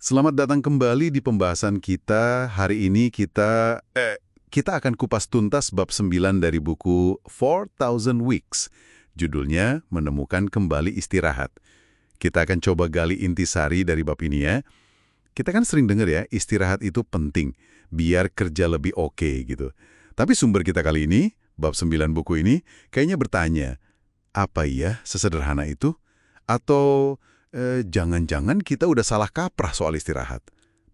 Selamat datang kembali di pembahasan kita. Hari ini kita akan kupas tuntas bab 9 dari buku 4,000 Weeks. Judulnya Menemukan Kembali Istirahat. Kita akan coba gali intisari dari bab ini ya. Kita kan sering dengar ya, istirahat itu penting, biar kerja lebih oke gitu. Tapi sumber kita kali ini, bab 9 buku ini, kayaknya bertanya, apa iya sesederhana itu? Atau jangan-jangan kita udah salah kaprah soal istirahat.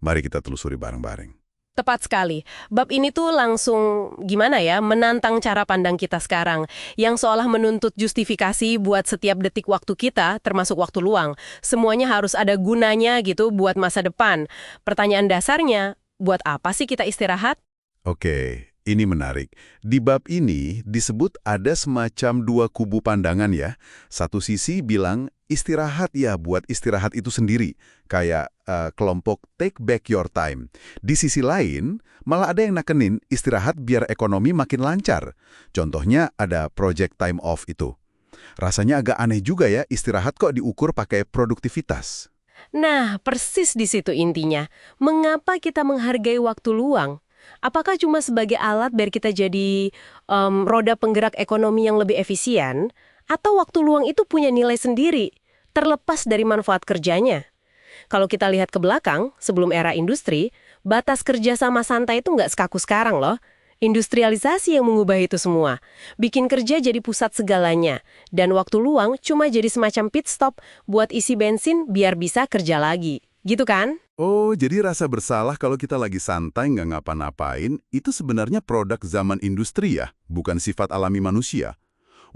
Mari kita telusuri bareng-bareng. Tepat sekali. Bab ini tuh langsung gimana ya, menantang cara pandang kita sekarang, yang seolah menuntut justifikasi buat setiap detik waktu kita, termasuk waktu luang. Semuanya harus ada gunanya gitu buat masa depan. Pertanyaan dasarnya, buat apa sih kita istirahat? Oke, ini menarik. Di bab ini disebut ada semacam dua kubu pandangan ya. Satu sisi bilang istirahat ya buat istirahat itu sendiri, kayak kelompok take back your time. Di sisi lain, malah ada yang nakenin istirahat biar ekonomi makin lancar. Contohnya ada project time off itu. Rasanya agak aneh juga ya istirahat kok diukur pakai produktivitas. Nah, persis di situ intinya. Mengapa kita menghargai waktu luang? Apakah cuma sebagai alat biar kita jadi roda penggerak ekonomi yang lebih efisien? Atau waktu luang itu punya nilai sendiri, terlepas dari manfaat kerjanya? Kalau kita lihat ke belakang, sebelum era industri, batas kerja sama santai itu nggak sekaku sekarang loh. Industrialisasi yang mengubah itu semua. Bikin kerja jadi pusat segalanya. Dan waktu luang cuma jadi semacam pit stop buat isi bensin biar bisa kerja lagi. Gitu kan? Oh, jadi rasa bersalah kalau kita lagi santai nggak ngapa-ngapain, itu sebenarnya produk zaman industri ya, bukan sifat alami manusia.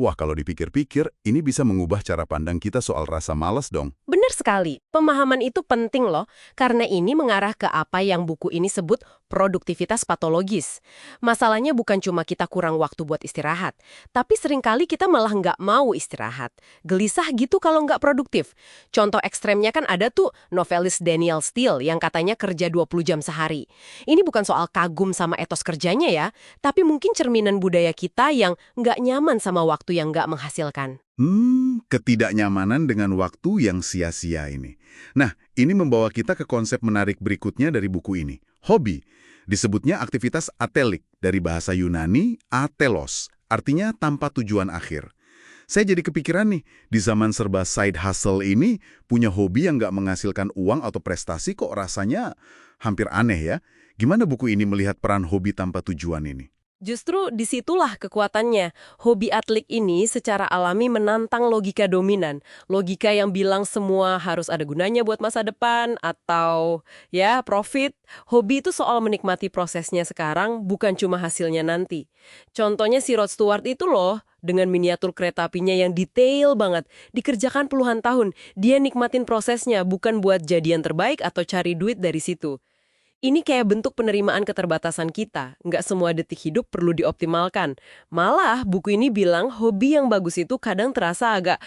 Wah, kalau dipikir-pikir, ini bisa mengubah cara pandang kita soal rasa malas dong. Benar sekali. Pemahaman itu penting loh, karena ini mengarah ke apa yang buku ini sebut produktivitas patologis. Masalahnya bukan cuma kita kurang waktu buat istirahat, tapi seringkali kita malah nggak mau istirahat. Gelisah gitu kalau nggak produktif. Contoh ekstremnya kan ada tuh novelis Daniel Steele yang katanya kerja 20 jam sehari. Ini bukan soal kagum sama etos kerjanya ya, tapi mungkin cerminan budaya kita yang nggak nyaman sama waktu yang nggak menghasilkan. Ketidaknyamanan dengan waktu yang sia-sia ini. Nah, ini membawa kita ke konsep menarik berikutnya dari buku ini. Hobi. Disebutnya aktivitas atelik, dari bahasa Yunani, atelos, artinya tanpa tujuan akhir. Saya jadi kepikiran nih, di zaman serba side hustle ini, punya hobi yang nggak menghasilkan uang atau prestasi kok rasanya hampir aneh ya. Gimana buku ini melihat peran hobi tanpa tujuan ini? Justru disitulah kekuatannya. Hobi atlik ini secara alami menantang logika dominan. Logika yang bilang semua harus ada gunanya buat masa depan atau ya profit. Hobi itu soal menikmati prosesnya sekarang, bukan cuma hasilnya nanti. Contohnya si Rod Stewart itu loh, dengan miniatur kereta apinya yang detail banget. Dikerjakan puluhan tahun. Dia nikmatin prosesnya, bukan buat jadian terbaik atau cari duit dari situ. Ini kayak bentuk penerimaan keterbatasan kita. Nggak semua detik hidup perlu dioptimalkan. Malah, buku ini bilang hobi yang bagus itu kadang terasa agak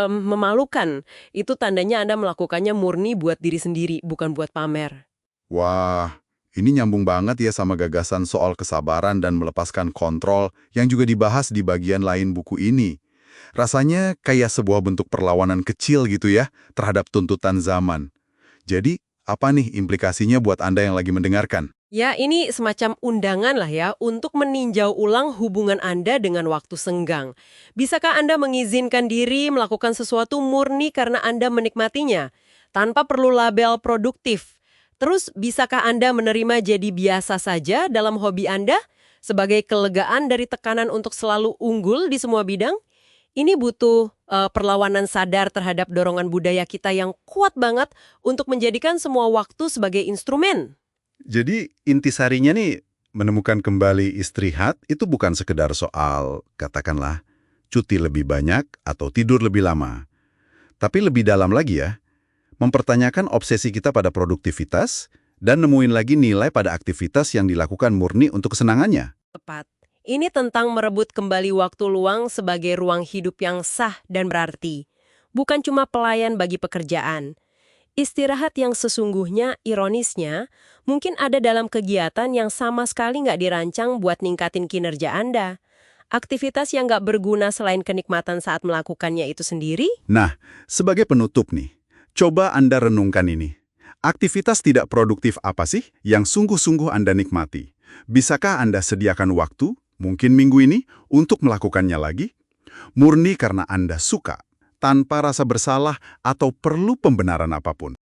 memalukan. Itu tandanya Anda melakukannya murni buat diri sendiri, bukan buat pamer. Wah, ini nyambung banget ya sama gagasan soal kesabaran dan melepaskan kontrol yang juga dibahas di bagian lain buku ini. Rasanya kayak sebuah bentuk perlawanan kecil gitu ya, terhadap tuntutan zaman. Jadi, apa nih implikasinya buat Anda yang lagi mendengarkan? Ya, ini semacam undangan lah ya untuk meninjau ulang hubungan Anda dengan waktu senggang. Bisakah Anda mengizinkan diri melakukan sesuatu murni karena Anda menikmatinya, tanpa perlu label produktif? Terus, bisakah Anda menerima jadi biasa saja dalam hobi Anda, sebagai kelegaan dari tekanan untuk selalu unggul di semua bidang? Ini butuh perlawanan sadar terhadap dorongan budaya kita yang kuat banget untuk menjadikan semua waktu sebagai instrumen. Jadi intisarinya nih, menemukan kembali istirahat itu bukan sekedar soal, katakanlah, cuti lebih banyak atau tidur lebih lama. Tapi lebih dalam lagi ya, mempertanyakan obsesi kita pada produktivitas dan nemuin lagi nilai pada aktivitas yang dilakukan murni untuk kesenangannya. Tepat. Ini tentang merebut kembali waktu luang sebagai ruang hidup yang sah dan berarti. Bukan cuma pelayan bagi pekerjaan. Istirahat yang sesungguhnya, ironisnya, mungkin ada dalam kegiatan yang sama sekali nggak dirancang buat ningkatin kinerja Anda. Aktivitas yang nggak berguna selain kenikmatan saat melakukannya itu sendiri? Nah, sebagai penutup nih, coba Anda renungkan ini. Aktivitas tidak produktif apa sih yang sungguh-sungguh Anda nikmati? Bisakah Anda sediakan waktu, mungkin minggu ini, untuk melakukannya lagi? Murni karena Anda suka, tanpa rasa bersalah atau perlu pembenaran apapun.